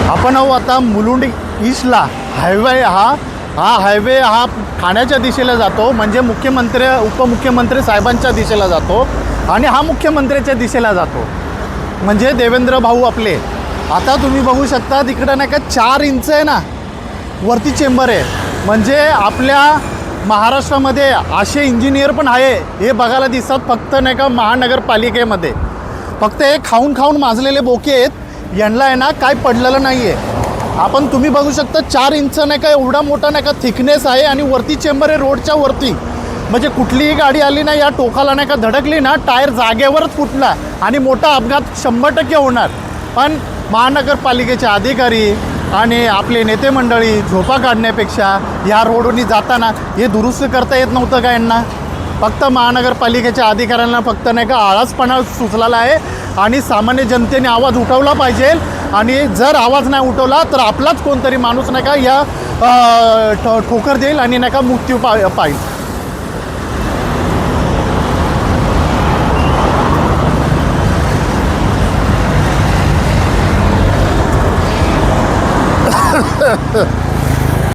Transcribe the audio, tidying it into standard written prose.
आपण आहो आता मुलुंड ईस्टला हायवे हा हायवे हा ठाण्याच्या दिशेला जातो, म्हणजे मुख्यमंत्री उपमुख्यमंत्री साहेबांच्या दिशेला जातो आणि हा मुख्यमंत्र्याच्या दिशेला जातो, म्हणजे देवेंद्र भाऊ आपले. आता तुम्ही बघू शकता तिकडं नाही का 4 इंच आहे ना वरती चेंबर आहे. म्हणजे आपल्या महाराष्ट्रामध्ये असे इंजिनियर पण आहे हे बघायला दिसतात फक्त नाही का महानगरपालिकेमध्ये. फक्त हे खाऊन खाऊन माजलेले बोके आहेत, यांना आहे ना काय पडलेलं नाही आहे. आपण तुम्ही बघू शकता 4 इंच नाही का एवढा मोठा नाही का थिकनेस आहे आणि वरती चेंबर आहे रोडच्या वरती. म्हणजे कुठलीही गाडी आली ना या टोकाला नाही का धडकली ना टायर जागेवरच फुटला आणि मोठा अपघात 100% होणार. पण महानगरपालिकेचे अधिकारी आणि आपले नेते मंडळी झोपा काढण्यापेक्षा या रोडवरनी जाताना हे दुरुस्त करता येत नव्हतं का यांना? फक्त महानगरपालिकेच्या अधिकाऱ्यांना फक्त नाही का आळसपणा सुचलेला आहे आणि सामान्य जनतेने आवाज उठवला पाहिजे. आणि जर आवाज नाही उठवला तर आपलाच कोणतरी माणूस नाही का या ठोकर देईल आणि नाही का मृत्यू पाहिजे.